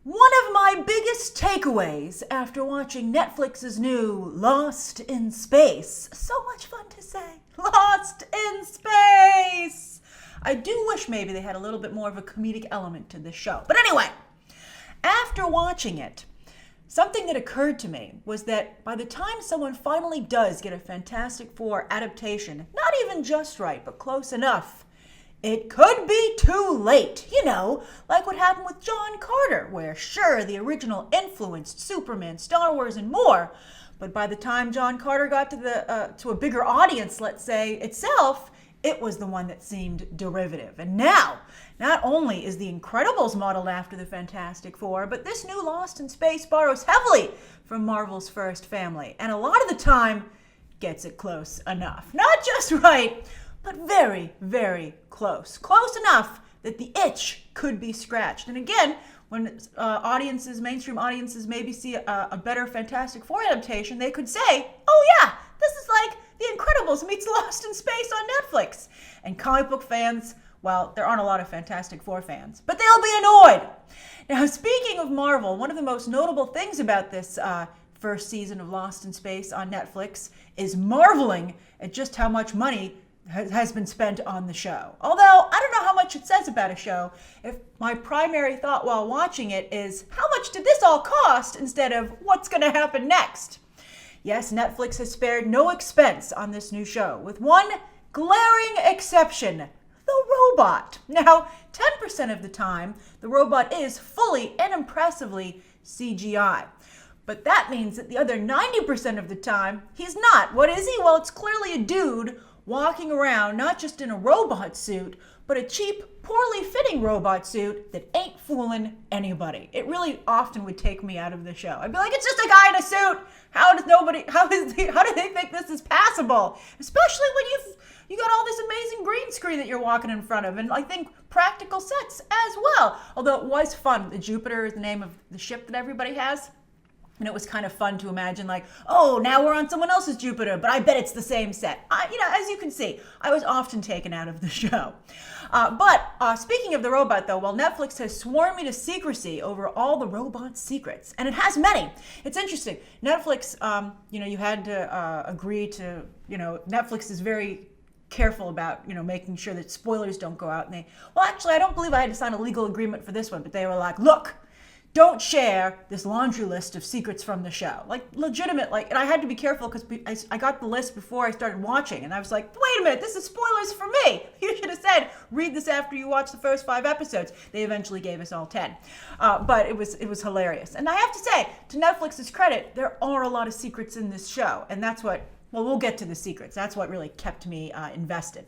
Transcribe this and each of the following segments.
One of my biggest takeaways after watching Netflix's new Lost in Space. So much fun to say. Lost in Space! I do wish maybe they had a little bit more of a comedic element to this show. But anyway, after watching it, something that occurred to me was that by the time someone finally does get a Fantastic Four adaptation, not even just right, but close enough, it could be too late. You know, like what happened with John Carter, where sure, the original influenced Superman, Star Wars, and more, but by the time John Carter got to a bigger audience, let's say, itself, it was the one that seemed derivative. And now, not only is The Incredibles modeled after the Fantastic Four, but this new Lost in Space borrows heavily from Marvel's first family, and a lot of the time gets it close enough. Not just right, but very, very close. Close enough that the itch could be scratched. And again, when mainstream audiences maybe see a better Fantastic Four adaptation, they could say, oh yeah, this is like The Incredibles meets Lost in Space on Netflix. And comic book fans, well, there aren't a lot of Fantastic Four fans, but they'll be annoyed. Now, speaking of Marvel, one of the most notable things about this first season of Lost in Space on Netflix is marveling at just how much money has been spent on the show. Although, I don't know how much it says about a show if my primary thought while watching it is, how much did this all cost instead of what's going to happen next? Yes, Netflix has spared no expense on this new show, with one glaring exception, the robot. Now, 10% of the time, the robot is fully and impressively CGI. But that means that the other 90% of the time, he's not. What is he? Well, it's clearly a dude walking around, not just in a robot suit, but a cheap, poorly fitting robot suit that ain't fooling anybody. It really often would take me out of the show. I'd be like, it's just a guy in a suit. How do they think this is passable? Especially when you got all this amazing green screen that you're walking in front of, and I think practical sets as well. Although it was fun. The Jupiter is the name of the ship that everybody has. And it was kind of fun to imagine, like, oh, now we're on someone else's Jupiter, but I bet it's the same set. As you can see, I was often taken out of the show. But speaking of the robot, though, well, Netflix has sworn me to secrecy over all the robot's secrets, and it has many. It's interesting. Netflix, you had to agree to, Netflix is very careful about, making sure that spoilers don't go out. And I don't believe I had to sign a legal agreement for this one, but they were like, look, don't share this laundry list of secrets from the show. Like, legitimate, and I had to be careful because I got the list before I started watching, and I was like, wait a minute, this is spoilers for me. You should have said, read this after you watch the first 5 episodes. They eventually gave us all 10. But it was hilarious. And I have to say, to Netflix's credit, there are a lot of secrets in this show, and that's what, we'll get to the secrets. That's what really kept me invested.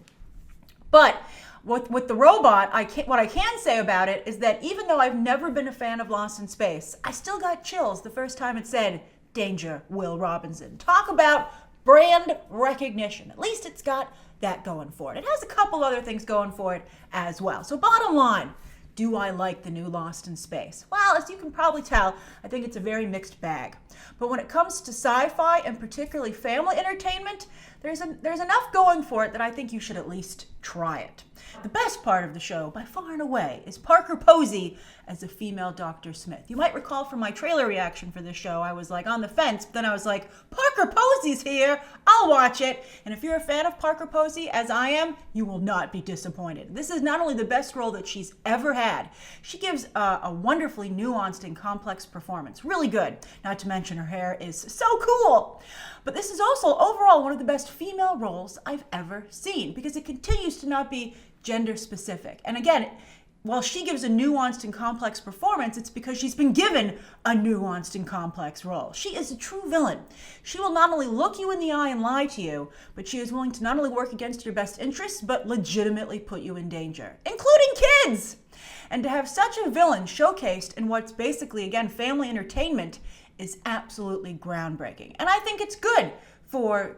But with the robot, what I can say about it is that even though I've never been a fan of Lost in Space, I still got chills the first time it said, Danger, Will Robinson. Talk about brand recognition. At least it's got that going for it. It has a couple other things going for it as well. So bottom line, do I like the new Lost in Space? Well, as you can probably tell, I think it's a very mixed bag. But when it comes to sci-fi and particularly family entertainment, there's enough going for it that I think you should at least try it. The best part of the show, by far and away, is Parker Posey as a female Dr. Smith. You might recall from my trailer reaction for this show, I was like on the fence, but then I was like, Parker Posey's here, I'll watch it. And if you're a fan of Parker Posey, as I am, you will not be disappointed. This is not only the best role that she's ever had, she gives a wonderfully nuanced and complex performance. Really good. Not to mention her hair is so cool. But this is also overall one of the best female roles I've ever seen because it continues to not be gender specific. And again, while she gives a nuanced and complex performance, it's because she's been given a nuanced and complex role. She is a true villain. She will not only look you in the eye and lie to you, but she is willing to not only work against your best interests, but legitimately put you in danger, including kids. And to have such a villain showcased in what's basically, again, family entertainment is absolutely groundbreaking. And I think it's good for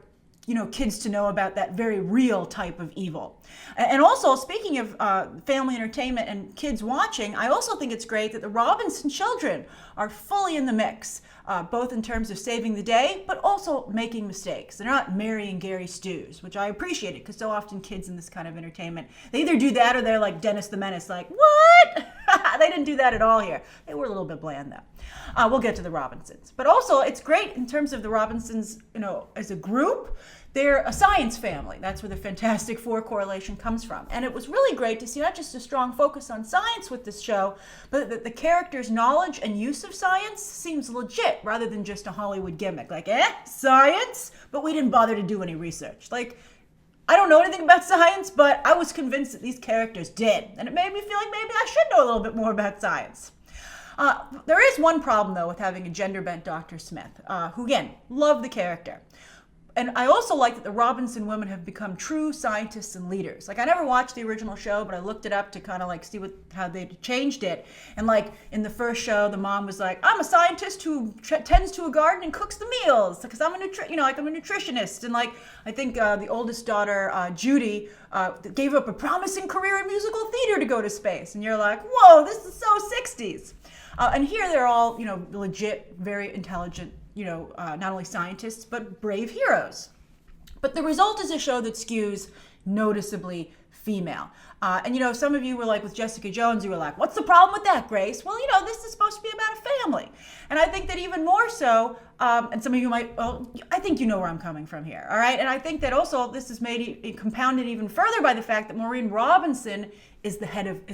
kids to know about that very real type of evil. And also, speaking of family entertainment and kids watching, I also think it's great that the Robinson children are fully in the mix, both in terms of saving the day, but also making mistakes. They're not Mary and Gary Stews, which I appreciate it, because so often kids in this kind of entertainment, they either do that or they're like Dennis the Menace, like, what? They didn't do that at all here. They were a little bit bland, though. We'll get to the Robinsons. But also, it's great in terms of the Robinsons, as a group. They're a science family. That's where the Fantastic Four correlation comes from. And it was really great to see not just a strong focus on science with this show, but that the characters' knowledge and use of science seems legit rather than just a Hollywood gimmick. Like, science? But we didn't bother to do any research. Like, I don't know anything about science, but I was convinced that these characters did. And it made me feel like maybe I should know a little bit more about science. There is one problem, though, with having a gender-bent Dr. Smith, who, again, loved the character. And I also like that the Robinson women have become true scientists and leaders. Like, I never watched the original show, but I looked it up to kind of like see how they changed it. And like in the first show, the mom was like, "I'm a scientist who tends to a garden and cooks the meals because I'm a I'm a nutritionist." And like I think the oldest daughter, Judy, gave up a promising career in musical theater to go to space. And you're like, "Whoa, this is so 60s." And here they're all legit, very intelligent. Not only scientists, but brave heroes. But the result is a show that skews noticeably female. And some of you were like with Jessica Jones, you were like, "What's the problem with that, Grace?" Well, this is supposed to be about a family. And I think that even more so, and some of you might, I think you know where I'm coming from here, all right? And I think that also this is compounded even further by the fact that Maureen Robinson is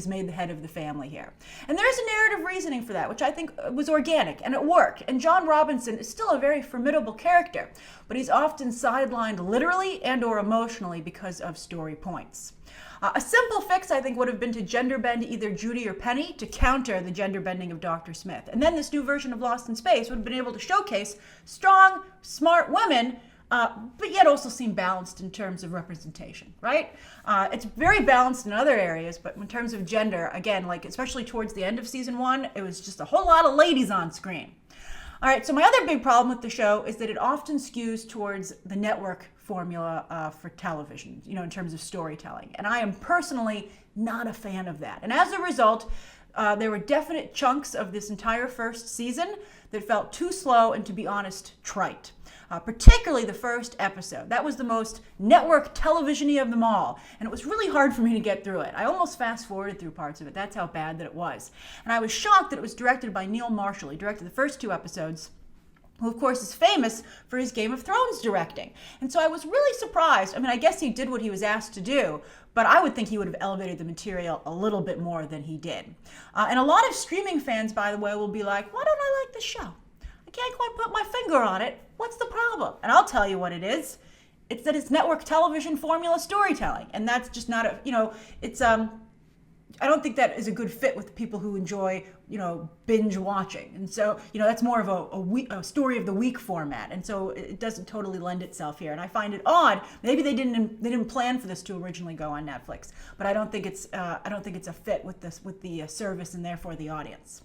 made the head of the family here. And there's a narrative reasoning for that, which I think was organic and it worked. And John Robinson is still a very formidable character, but he's often sidelined literally and or emotionally because of story points. A simple fix, I think, would have been to gender bend either Judy or Penny to counter the gender bending of Dr. Smith. And then this new version of Lost in Space would have been able to showcase strong, smart women, but yet also seem balanced in terms of representation, right? It's very balanced in other areas, but in terms of gender, again, like especially towards the end of season 1, it was just a whole lot of ladies on screen. All right, so my other big problem with the show is that it often skews towards the network formula for television, in terms of storytelling. And I am personally not a fan of that. And as a result, there were definite chunks of this entire first season that felt too slow and, to be honest, trite. Particularly the first episode. That was the most network television-y of them all. And it was really hard for me to get through it. I almost fast-forwarded through parts of it. That's how bad that it was. And I was shocked that it was directed by Neil Marshall. He directed the first 2 episodes, who of course is famous for his Game of Thrones directing. And so I was really surprised. I mean, I guess he did what he was asked to do, but I would think he would have elevated the material a little bit more than he did. And a lot of streaming fans, by the way, will be like, "Why don't I like the show? I can't quite put my finger on it. What's the problem?" And I'll tell you what it is. It's that it's network television formula storytelling. And that's just not I don't think that is a good fit with people who enjoy, binge watching. And so, that's more of a story of the week format. And so it doesn't totally lend itself here. And I find it odd. Maybe they didn't plan for this to originally go on Netflix, but I don't think it's a fit with the service and therefore the audience.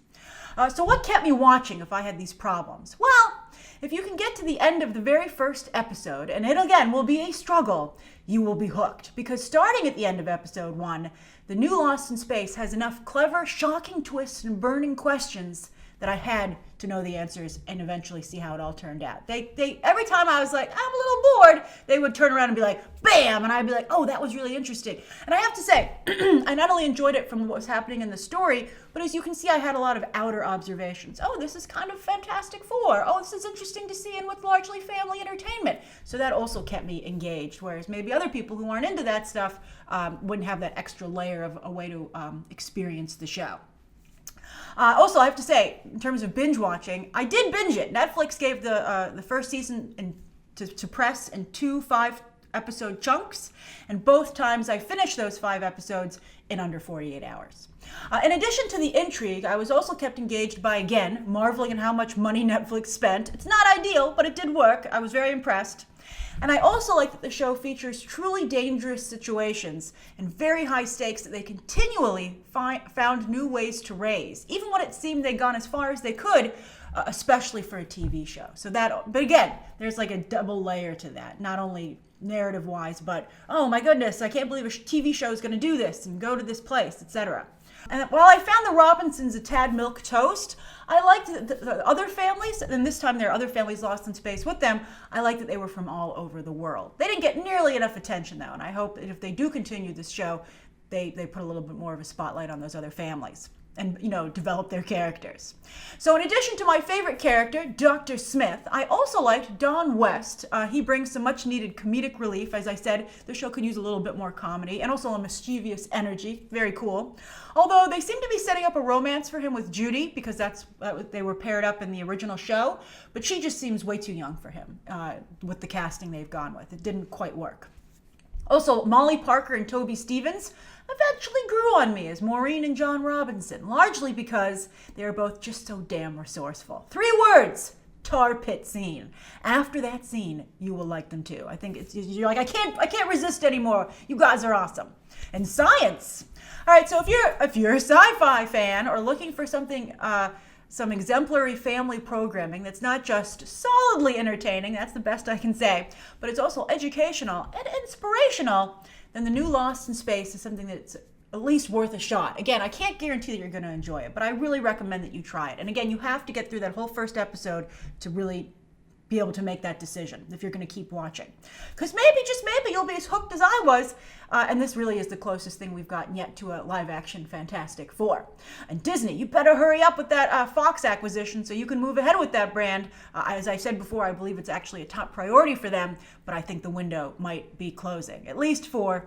So what kept me watching if I had these problems? Well, if you can get to the end of the very first episode, and it again will be a struggle, you will be hooked. Because starting at the end of episode 1, the new Lost in Space has enough clever, shocking twists and burning questions that I had to know the answers and eventually see how it all turned out. They every time I was like, I'm a little bored, they would turn around and be like, bam! And I'd be like, oh, that was really interesting. And I have to say, I not only enjoyed it from what was happening in the story, but as you can see, I had a lot of outer observations. Oh, this is kind of Fantastic Four. Oh, this is interesting to see and with largely family entertainment. So that also kept me engaged, whereas maybe other people who aren't into that stuff wouldn't have that extra layer of a way to experience the show. Also, I have to say, in terms of binge watching, I did binge it. Netflix gave the first season to press in 2 5-episode chunks, and both times I finished those 5 episodes in under 48 hours. In addition to the intrigue, I was also kept engaged by, again, marveling at how much money Netflix spent. It's not ideal, but it did work. I was very impressed. And I also like that the show features truly dangerous situations and very high stakes that they continually found new ways to raise, even when it seemed they'd gone as far as they could, especially for a TV show. But again, there's like a double layer to that, not only narrative-wise, but, oh my goodness, I can't believe a TV show is going to do this and go to this place, etc. And while I found the Robinsons a tad milquetoast, I liked the other families, and this time there are other families lost in space with them. I liked that they were from all over the world. They didn't get nearly enough attention, though, and I hope that if they do continue this show, they put a little bit more of a spotlight on those other families. and, develop their characters. So in addition to my favorite character, Dr. Smith, I also liked Don West. He brings some much needed comedic relief. As I said, the show could use a little bit more comedy and also a mischievous energy. Very cool. Although they seem to be setting up a romance for him with Judy, because they were paired up in the original show, but she just seems way too young for him with the casting they've gone with. It didn't quite work. Also, Molly Parker and Toby Stevens eventually grew on me as Maureen and John Robinson, largely because they are both just so damn resourceful. 3 words: tar pit scene. After that scene, you will like them too. I think you're like, I can't resist anymore. You guys are awesome. And science. All right, so if you're a sci-fi fan or looking for something, some exemplary family programming that's not just solidly entertaining, that's the best I can say, but it's also educational and inspirational, then the new Lost in Space is something that's at least worth a shot. Again, I can't guarantee that you're going to enjoy it, but I really recommend that you try it. And again, you have to get through that whole first episode to really be able to make that decision if you're going to keep watching. Because maybe, just maybe, you'll be as hooked as I was. And this really is the closest thing we've gotten yet to a live-action Fantastic Four. And Disney, you better hurry up with that Fox acquisition so you can move ahead with that brand. As I said before, I believe it's actually a top priority for them, but I think the window might be closing, at least for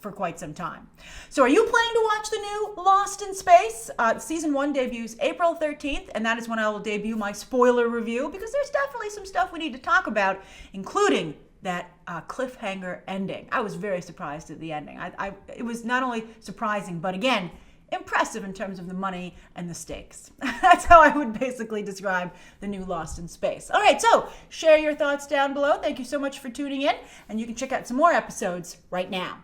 quite some time. So are you planning to watch the new Lost in Space? Season 1 debuts April 13th, and that is when I will debut my spoiler review, because there's definitely some stuff we need to talk about, including that cliffhanger ending. I was very surprised at the ending. It was not only surprising, but again, impressive in terms of the money and the stakes. That's how I would basically describe the new Lost in Space. All right, so share your thoughts down below. Thank you so much for tuning in, and you can check out some more episodes right now.